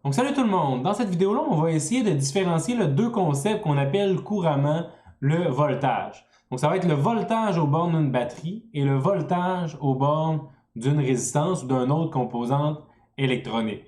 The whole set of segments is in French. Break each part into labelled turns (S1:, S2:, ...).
S1: Donc salut tout le monde! Dans cette vidéo-là, on va essayer de différencier deux concepts qu'on appelle couramment le voltage. Donc ça va être le voltage aux bornes d'une batterie et le voltage aux bornes d'une résistance ou d'une autre composante électronique.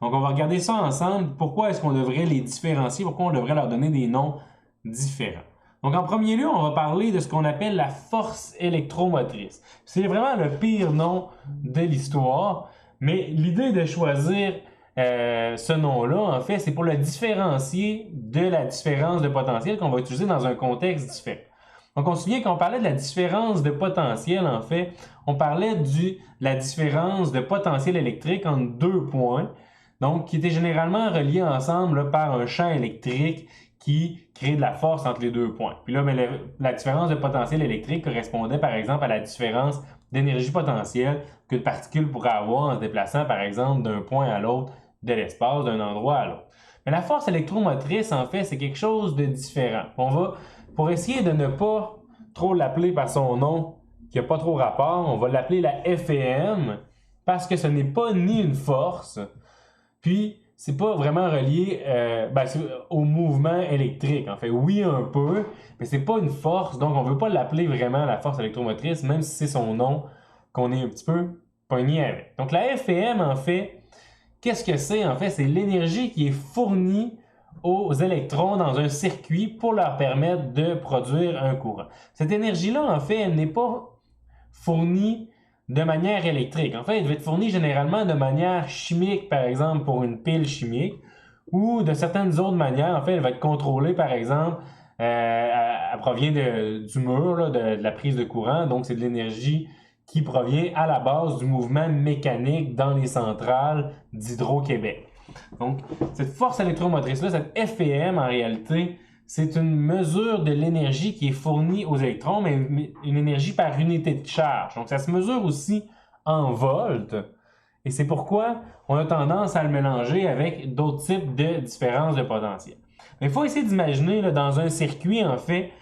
S1: Donc on va regarder ça ensemble. Pourquoi est-ce qu'on devrait les différencier? Pourquoi on devrait leur donner des noms différents? Donc en premier lieu, on va parler de ce qu'on appelle la force électromotrice. C'est vraiment le pire nom de l'histoire, mais l'idée de choisir ce nom-là, en fait, c'est pour le différencier de la différence de potentiel qu'on va utiliser dans un contexte différent. Donc, on se souvient qu'on parlait de la différence de potentiel, en fait, on parlait de la différence de potentiel électrique entre deux points, donc qui était généralement reliés ensemble là, par un champ électrique qui crée de la force entre les deux points. Puis là, la différence de potentiel électrique correspondait par exemple à la différence d'énergie potentielle qu'une particule pourrait avoir en se déplaçant par exemple d'un point à l'autre de l'espace, d'un endroit à l'autre. Mais la force électromotrice, en fait, c'est quelque chose de différent. Pour essayer de ne pas trop l'appeler par son nom qui n'a pas trop rapport, on va l'appeler la FEM parce que ce n'est pas ni une force, puis c'est pas vraiment relié au mouvement électrique. En fait, oui, un peu, mais c'est pas une force, donc on veut pas l'appeler vraiment la force électromotrice, même si c'est son nom qu'on est un petit peu pogné avec. Donc la FEM, en fait, qu'est-ce que c'est? En fait, c'est l'énergie qui est fournie aux électrons dans un circuit pour leur permettre de produire un courant. Cette énergie-là, en fait, elle n'est pas fournie de manière électrique. En fait, elle va être fournie généralement de manière chimique, par exemple pour une pile chimique, ou de certaines autres manières. En fait, elle va être contrôlée, par exemple, elle provient du mur, là, de la prise de courant, donc c'est de l'énergie qui provient à la base du mouvement mécanique dans les centrales d'Hydro-Québec. Donc, cette force électromotrice-là, cette FEM, en réalité, c'est une mesure de l'énergie qui est fournie aux électrons, mais une énergie par unité de charge. Donc, ça se mesure aussi en volts, et c'est pourquoi on a tendance à le mélanger avec d'autres types de différences de potentiel. Mais il faut essayer d'imaginer, dans un circuit, en fait,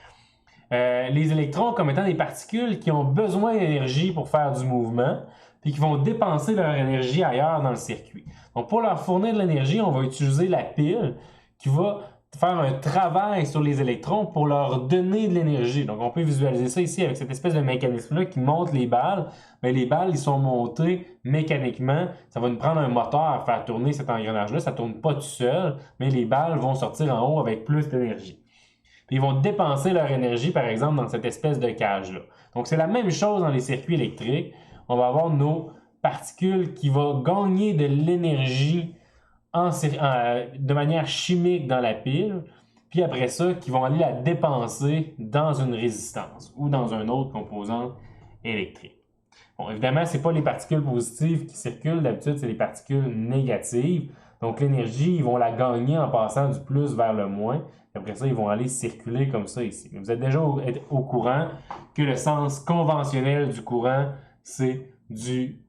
S1: les électrons comme étant des particules qui ont besoin d'énergie pour faire du mouvement, puis qui vont dépenser leur énergie ailleurs dans le circuit. Donc, pour leur fournir de l'énergie, on va utiliser la pile qui va faire un travail sur les électrons pour leur donner de l'énergie. Donc, on peut visualiser ça ici avec cette espèce de mécanisme-là qui monte les balles. Mais les balles, ils sont montées mécaniquement. Ça va nous prendre un moteur à faire tourner cet engrenage-là. Ça ne tourne pas tout seul, mais les balles vont sortir en haut avec plus d'énergie. Puis ils vont dépenser leur énergie, par exemple, dans cette espèce de cage-là. Donc, c'est la même chose dans les circuits électriques. On va avoir nos particules qui vont gagner de l'énergie de manière chimique dans la pile, puis après ça, qui vont aller la dépenser dans une résistance ou dans un autre composant électrique. Bon, évidemment, ce n'est pas les particules positives qui circulent, d'habitude, c'est les particules négatives. Donc, l'énergie, ils vont la gagner en passant du plus vers le moins. Et après ça, ils vont aller circuler comme ça ici. Mais vous êtes déjà au courant que le sens conventionnel du courant, c'est du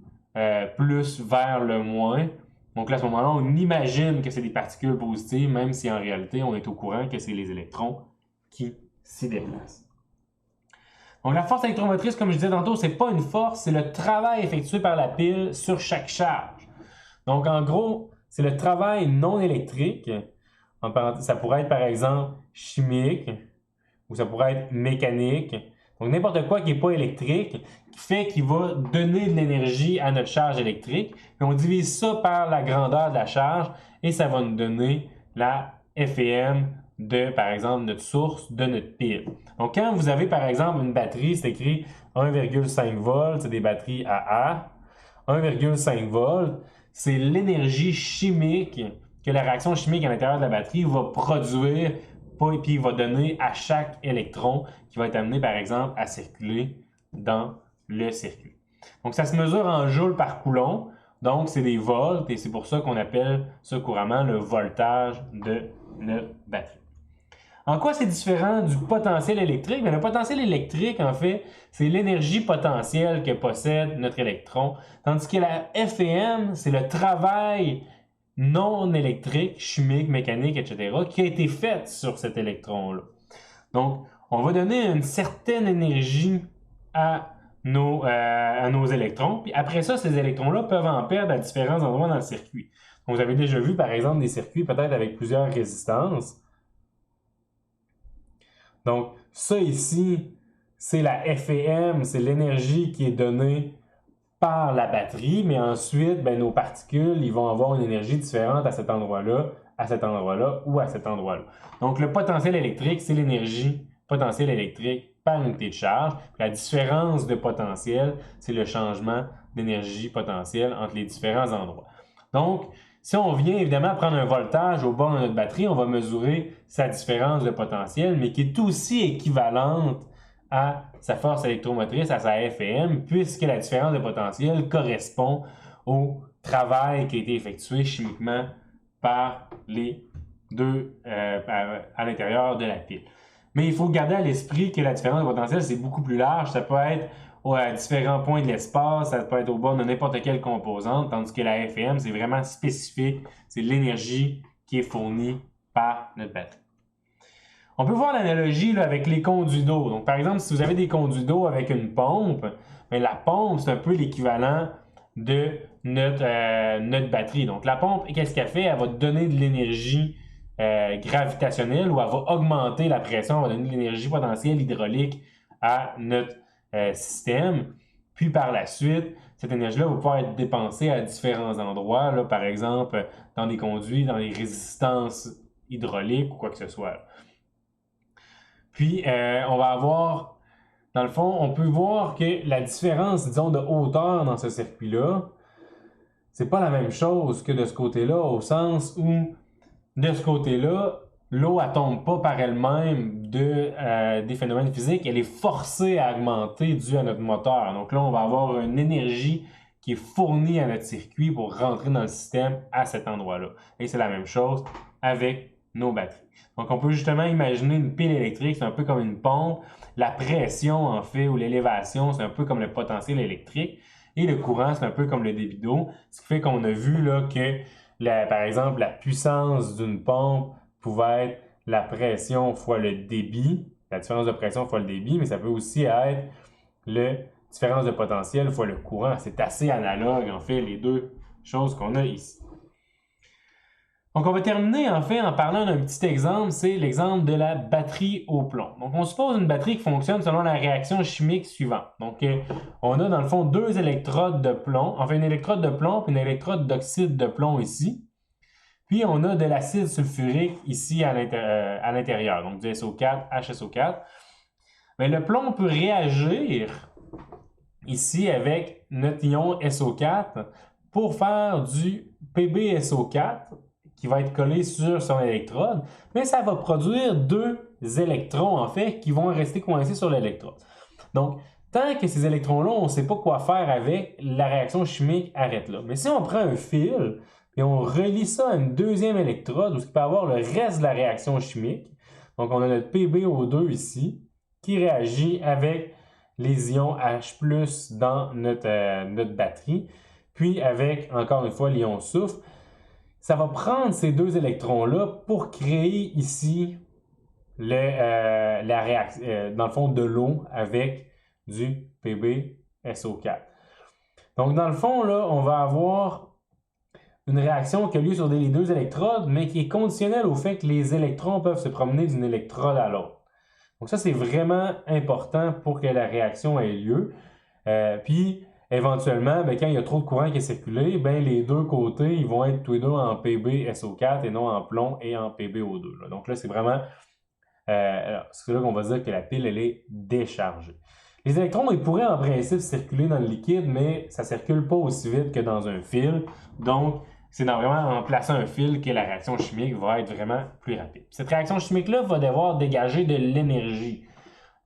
S1: plus vers le moins. Donc là, à ce moment-là, on imagine que c'est des particules positives, même si en réalité, on est au courant que c'est les électrons qui s'y déplacent. Donc la force électromotrice, comme je disais tantôt, c'est pas une force, c'est le travail effectué par la pile sur chaque charge. Donc en gros, c'est le travail non électrique. Ça pourrait être par exemple chimique ou ça pourrait être mécanique. Donc n'importe quoi qui n'est pas électrique, qui fait qu'il va donner de l'énergie à notre charge électrique. Puis on divise ça par la grandeur de la charge et ça va nous donner la FEM de, par exemple, notre source de notre pile. Donc quand vous avez par exemple une batterie, c'est écrit 1,5 volts, c'est des batteries AA. 1,5 volts, c'est l'énergie chimique que la réaction chimique à l'intérieur de la batterie va produire, puis il va donner à chaque électron qui va être amené, par exemple, à circuler dans le circuit. Donc, ça se mesure en joules par coulomb, donc c'est des volts, et c'est pour ça qu'on appelle ça couramment le voltage de notre batterie. En quoi c'est différent du potentiel électrique? Bien, le potentiel électrique, en fait, c'est l'énergie potentielle que possède notre électron, tandis que la FEM, c'est le travail non électrique, chimique, mécanique, etc., qui a été fait sur cet électron-là. Donc, on va donner une certaine énergie à nos électrons, puis après ça, ces électrons-là peuvent en perdre à différents endroits dans le circuit. Vous avez déjà vu, par exemple, des circuits peut-être avec plusieurs résistances. Donc, ça ici, c'est la FEM, c'est l'énergie qui est donnée par la batterie, mais ensuite, ben, nos particules, ils vont avoir une énergie différente à cet endroit-là, à cet endroit-là ou à cet endroit-là. Donc, le potentiel électrique, c'est l'énergie potentielle électrique par unité de charge. La différence de potentiel, c'est le changement d'énergie potentielle entre les différents endroits. Donc, si on vient évidemment prendre un voltage au bord de notre batterie, on va mesurer sa différence de potentiel, mais qui est aussi équivalente à sa force électromotrice, à sa FEM, puisque la différence de potentiel correspond au travail qui a été effectué chimiquement par les deux à l'intérieur de la pile. Mais il faut garder à l'esprit que la différence de potentiel, c'est beaucoup plus large. Ça peut être à différents points de l'espace, ça peut être au bord de n'importe quelle composante, tandis que la FEM, c'est vraiment spécifique. C'est l'énergie qui est fournie par notre batterie. On peut voir l'analogie avec les conduits d'eau. Donc, par exemple, si vous avez des conduits d'eau avec une pompe, bien, la pompe, c'est un peu l'équivalent de notre batterie. Donc, la pompe, qu'est-ce qu'elle fait? Elle va donner de l'énergie gravitationnelle ou elle va augmenter la pression, elle va donner de l'énergie potentielle hydraulique à notre système. Puis, par la suite, cette énergie-là va pouvoir être dépensée à différents endroits, là, par exemple, dans des conduits, dans les résistances hydrauliques ou quoi que ce soit. Puis, on va avoir, dans le fond, on peut voir que la différence, disons, de hauteur dans ce circuit-là, c'est pas la même chose que de ce côté-là, au sens où, de ce côté-là, l'eau, elle tombe pas par elle-même des phénomènes physiques, elle est forcée à augmenter dû à notre moteur. Donc là, on va avoir une énergie qui est fournie à notre circuit pour rentrer dans le système à cet endroit-là. Et c'est la même chose avec nos batteries. Donc, on peut justement imaginer une pile électrique, c'est un peu comme une pompe. La pression, en fait, ou l'élévation, c'est un peu comme le potentiel électrique. Et le courant, c'est un peu comme le débit d'eau. Ce qui fait qu'on a vu là, que, par exemple, la puissance d'une pompe pouvait être la pression fois le débit, la différence de pression fois le débit, mais ça peut aussi être la différence de potentiel fois le courant. C'est assez analogue, en fait, les deux choses qu'on a ici. Donc, on va terminer en fait en parlant d'un petit exemple, c'est l'exemple de la batterie au plomb. Donc, on suppose une batterie qui fonctionne selon la réaction chimique suivante. Donc, on a dans le fond deux électrodes de plomb, enfin une électrode de plomb et une électrode d'oxyde de plomb ici. Puis, on a de l'acide sulfurique ici à l'intérieur, donc du SO4, HSO4. Mais le plomb peut réagir ici avec notre ion SO4 pour faire du PbSO4 qui va être collé sur son électrode, mais ça va produire deux électrons, en fait, qui vont rester coincés sur l'électrode. Donc, tant que ces électrons-là, on ne sait pas quoi faire avec, la réaction chimique arrête là. Mais si on prend un fil et on relie ça à une deuxième électrode, où il peut avoir le reste de la réaction chimique, donc on a notre PbO2 ici, qui réagit avec les ions H+, dans notre batterie, puis avec, encore une fois, l'ion soufre. Ça va prendre ces deux électrons-là pour créer ici la réaction, dans le fond, de l'eau avec du PbSO4. Donc, dans le fond, là, on va avoir une réaction qui a lieu sur les deux électrodes, mais qui est conditionnelle au fait que les électrons peuvent se promener d'une électrode à l'autre. Donc, ça, c'est vraiment important pour que la réaction ait lieu. Puis, éventuellement, bien, quand il y a trop de courant qui est circulé, bien, les deux côtés, ils vont être tous les deux en PbSO4 et non en plomb et en PbO2. Là. Donc là, c'est vraiment... c'est là qu'on va dire que la pile, elle est déchargée. Les électrons, ils pourraient en principe circuler dans le liquide, mais ça ne circule pas aussi vite que dans un fil. Donc, c'est vraiment en plaçant un fil que la réaction chimique va être vraiment plus rapide. Cette réaction chimique-là va devoir dégager de l'énergie,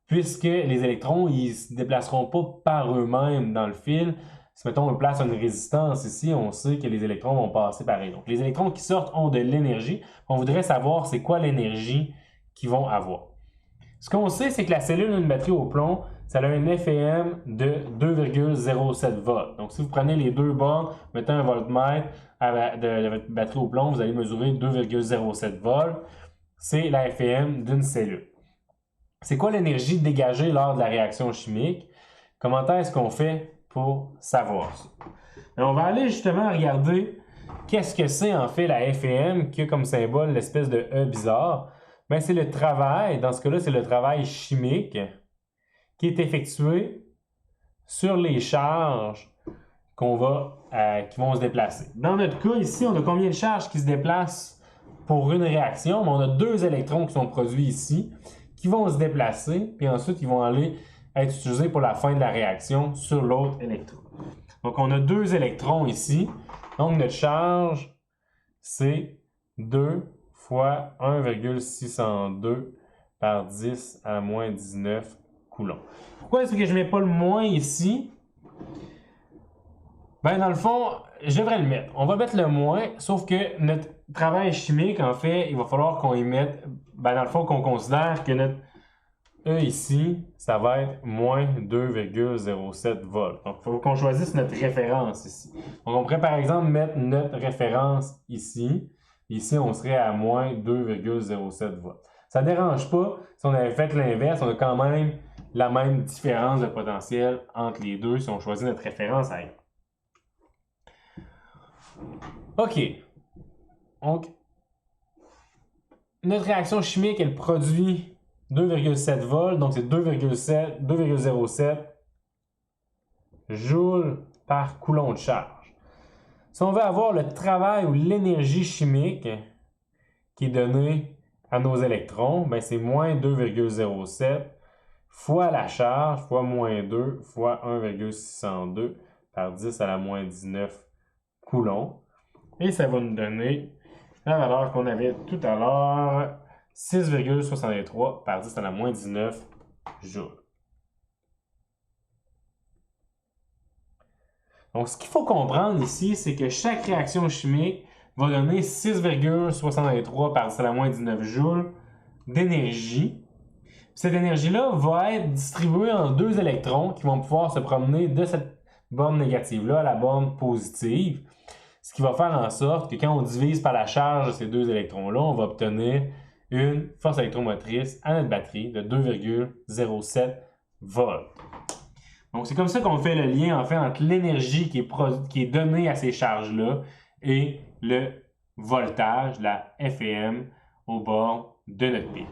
S1: puisque les électrons, ils ne se déplaceront pas par eux-mêmes dans le fil. Si, mettons, on place une résistance ici, on sait que les électrons vont passer pareil. Donc, les électrons qui sortent ont de l'énergie. On voudrait savoir c'est quoi l'énergie qu'ils vont avoir. Ce qu'on sait, c'est que la cellule d'une batterie au plomb, ça a un FEM de 2,07 volts. Donc, si vous prenez les deux bornes, mettez un voltmètre de votre batterie au plomb, vous allez mesurer 2,07 volts. C'est la FEM d'une cellule. C'est quoi l'énergie dégagée lors de la réaction chimique? Comment est-ce qu'on fait pour savoir ça? Alors, on va aller justement regarder Qu'est-ce que c'est en fait la FEM qui a comme symbole l'espèce de E bizarre? Bien, c'est le travail, dans ce cas-là, c'est le travail chimique qui est effectué sur les charges qui vont se déplacer. Dans notre cas ici, on a combien de charges qui se déplacent pour une réaction? Bien, on a 2 électrons qui sont produits ici, qui vont se déplacer, puis ensuite ils vont aller être utilisés pour la fin de la réaction sur l'autre électron. Donc on a 2 électrons ici, donc notre charge c'est 2 fois 1,602 par 10 à la moins 19 coulombs. Pourquoi est-ce que je ne mets pas le moins ici? Ben, dans le fond, je devrais le mettre. On va mettre le moins, sauf que notre travail chimique, en fait, il va falloir qu'on y mette, ben, dans le fond, qu'on considère que notre E ici, ça va être moins 2,07 volts. Donc, il faut qu'on choisisse notre référence ici. Donc, on pourrait, par exemple, mettre notre référence ici. Ici, on serait à moins 2,07 volts. Ça ne dérange pas. Si on avait fait l'inverse, on a quand même la même différence de potentiel entre les deux si on choisit notre référence à elle. OK. Donc, notre réaction chimique, elle produit 2,7 volts, donc c'est 2,07 joules par coulomb de charge. Si on veut avoir le travail ou l'énergie chimique qui est donnée à nos électrons, ben c'est moins 2,07 fois la charge fois moins 2 fois 1,602 par 10 à la moins 19 coulombs. Et ça va nous donner la valeur qu'on avait tout à l'heure, 6,63 par 10 à la moins 19 joules. Donc, ce qu'il faut comprendre ici, c'est que chaque réaction chimique va donner 6,63 par 10 à la moins 19 joules d'énergie. Cette énergie-là va être distribuée en 2 électrons qui vont pouvoir se promener de cette borne négative-là à la borne positive. Ce qui va faire en sorte que quand on divise par la charge de ces 2 électrons-là, on va obtenir une force électromotrice à notre batterie de 2,07 volts. Donc, c'est comme ça qu'on fait le lien en fait entre l'énergie qui est donnée à ces charges-là et le voltage, la FEM, au bord de notre pile.